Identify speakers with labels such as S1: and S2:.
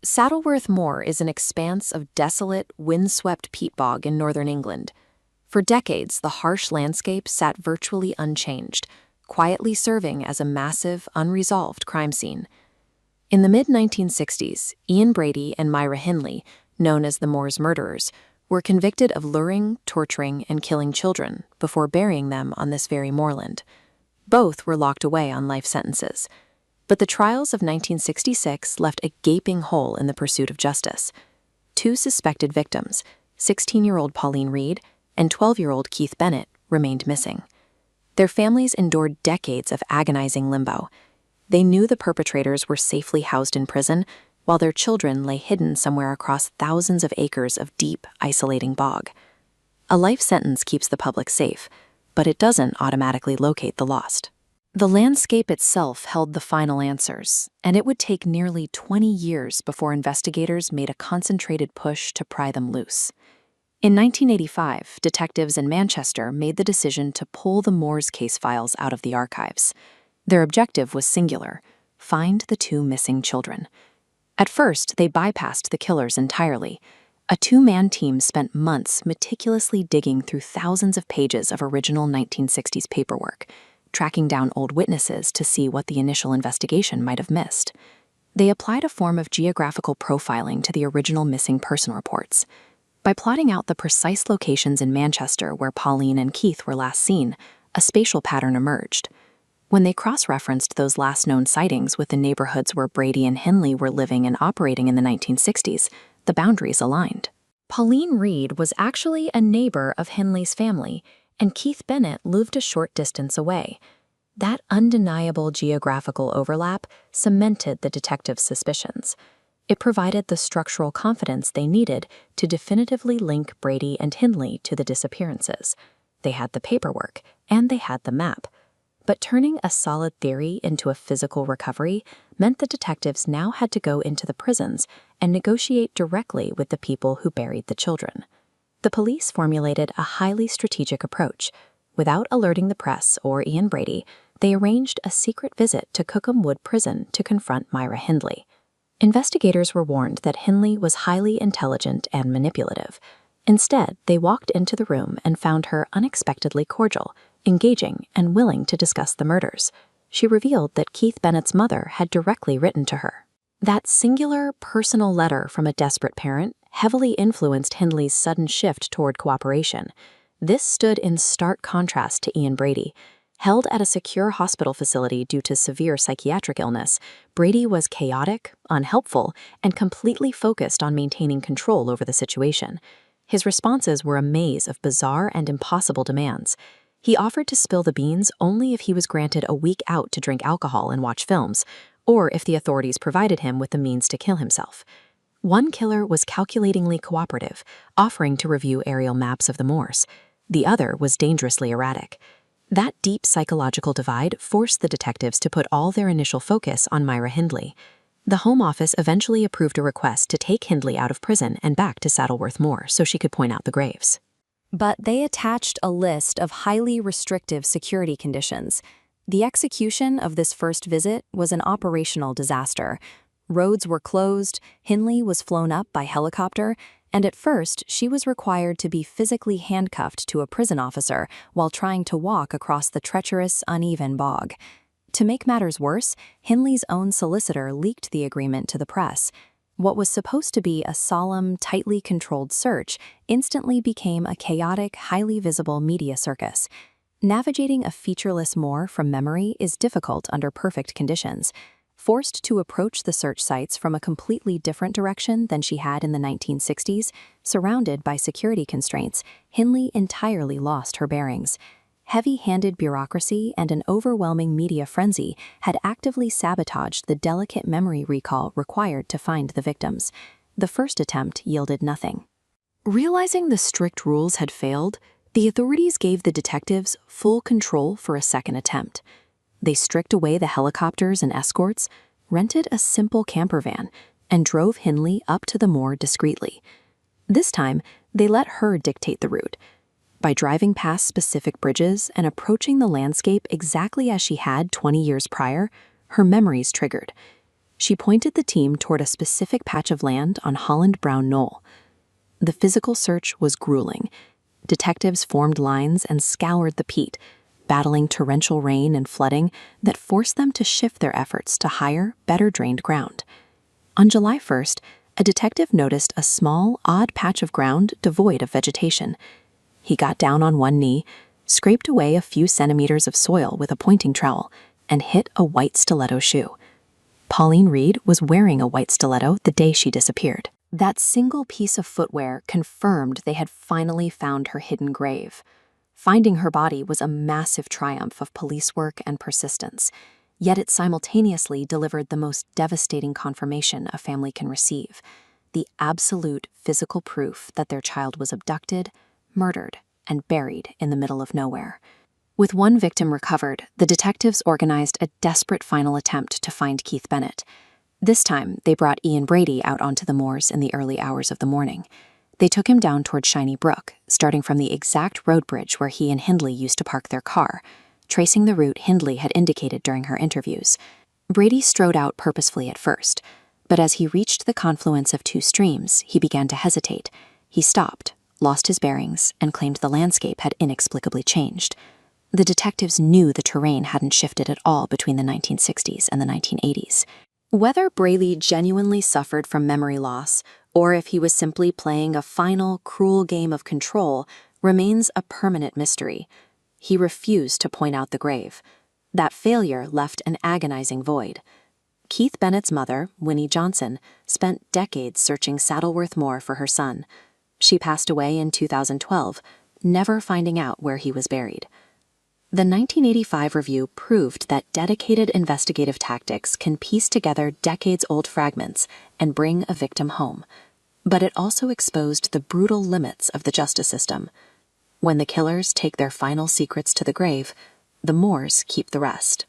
S1: Saddleworth Moor is an expanse of desolate, windswept peat bog in northern England. For decades, the harsh landscape sat virtually unchanged, quietly serving as a massive, unresolved crime scene. In the mid-1960s, Brady and Myra Hindley, known as the Moor's murderers, were convicted of luring, torturing, and killing children before burying them on this very moorland. Both were locked away on life sentences. But the trials of 1966 left a gaping hole in the pursuit of justice. Two suspected victims, 16-year-old Pauline Reade and 12-year-old Keith Bennett, remained missing. Their families endured decades of agonizing limbo. They knew the perpetrators were safely housed in prison, while their children lay hidden somewhere across thousands of acres of deep, isolating bog. A life sentence keeps the public safe, but it doesn't automatically locate the lost. The landscape itself held the final answers, and it would take nearly 20 years before investigators made a concentrated push to pry them loose. In 1985, detectives in Manchester made the decision to pull the Moor's case files out of the archives. Their objective was singular: find the two missing children. At first, they bypassed the killers entirely. A two-man team spent months meticulously digging through thousands of pages of original 1960s paperwork, tracking down old witnesses to see what the initial investigation might have missed. They applied a form of geographical profiling to the original missing person reports. By plotting out the precise locations in Manchester where Pauline and Keith were last seen, a spatial pattern emerged. When they cross-referenced those last known sightings with the neighborhoods where Brady and Hindley were living and operating in the 1960s, the boundaries aligned. Pauline Reade was actually a neighbor of Hindley's family, and Keith Bennett lived a short distance away. That undeniable geographical overlap cemented the detectives' suspicions. It provided the structural confidence they needed to definitively link Brady and Hindley to the disappearances. They had the paperwork, and they had the map. But turning a solid theory into a physical recovery meant the detectives now had to go into the prisons and negotiate directly with the people who buried the children. The police formulated a highly strategic approach. Without alerting the press or Brady, they arranged a secret visit to Cookham Wood Prison to confront Myra Hindley. Investigators were warned that Hindley was highly intelligent and manipulative. Instead, they walked into the room and found her unexpectedly cordial, engaging, and willing to discuss the murders. She revealed that Keith Bennett's mother had directly written to her. That singular, personal letter from a desperate parent heavily influenced Hindley's sudden shift toward cooperation. This stood in stark contrast to Brady. Held at a secure hospital facility due to severe psychiatric illness, Brady was chaotic, unhelpful, and completely focused on maintaining control over the situation. His responses were a maze of bizarre and impossible demands. He offered to spill the beans only if he was granted a week out to drink alcohol and watch films, or if the authorities provided him with the means to kill himself. One killer was calculatingly cooperative, offering to review aerial maps of the moors. The other was dangerously erratic. That deep psychological divide forced the detectives to put all their initial focus on Myra Hindley. The Home Office eventually approved a request to take Hindley out of prison and back to Saddleworth Moor so she could point out the graves. But they attached a list of highly restrictive security conditions. The execution of this first visit was an operational disaster. Roads were closed, Hindley was flown up by helicopter, and at first she was required to be physically handcuffed to a prison officer while trying to walk across the treacherous, uneven bog. To make matters worse, Hindley's own solicitor leaked the agreement to the press. What was supposed to be a solemn, tightly controlled search instantly became a chaotic, highly visible media circus. Navigating a featureless moor from memory is difficult under perfect conditions. Forced to approach the search sites from a completely different direction than she had in the 1960s, surrounded by security constraints, Hindley entirely lost her bearings. Heavy-handed bureaucracy and an overwhelming media frenzy had actively sabotaged the delicate memory recall required to find the victims. The first attempt yielded nothing. Realizing the strict rules had failed, the authorities gave the detectives full control for a second attempt. They stripped away the helicopters and escorts, rented a simple camper van, and drove Hindley up to the moor discreetly. This time, they let her dictate the route. By driving past specific bridges and approaching the landscape exactly as she had 20 years prior, her memories triggered. She pointed the team toward a specific patch of land on Holland Brown Knoll. The physical search was grueling. Detectives formed lines and scoured the peat, battling torrential rain and flooding that forced them to shift their efforts to higher, better-drained ground. On July 1st, a detective noticed a small, odd patch of ground devoid of vegetation. He got down on one knee, scraped away a few centimeters of soil with a pointing trowel, and hit a white stiletto shoe. Pauline Reade was wearing a white stiletto the day she disappeared. That single piece of footwear confirmed they had finally found her hidden grave. Finding her body was a massive triumph of police work and persistence, yet it simultaneously delivered the most devastating confirmation a family can receive: the absolute physical proof that their child was abducted, murdered, and buried in the middle of nowhere. With one victim recovered, the detectives organized a desperate final attempt to find Keith Bennett. This time, they brought Brady out onto the moors in the early hours of the morning. They took him down toward Shiny Brook, starting from the exact road bridge where he and Hindley used to park their car, tracing the route Hindley had indicated during her interviews. Brady strode out purposefully at first, but as he reached the confluence of two streams, he began to hesitate. He stopped, lost his bearings, and claimed the landscape had inexplicably changed. The detectives knew the terrain hadn't shifted at all between the 1960s and the 1980s. Whether Brady genuinely suffered from memory loss, or if he was simply playing a final, cruel game of control, remains a permanent mystery. He refused to point out the grave. That failure left an agonizing void. Keith Bennett's mother, Winnie Johnson, spent decades searching Saddleworth Moor for her son. She passed away in 2012, never finding out where he was buried. The 1985 review proved that dedicated investigative tactics can piece together decades-old fragments and bring a victim home. But it also exposed the brutal limits of the justice system. When the killers take their final secrets to the grave, the Moors keep the rest.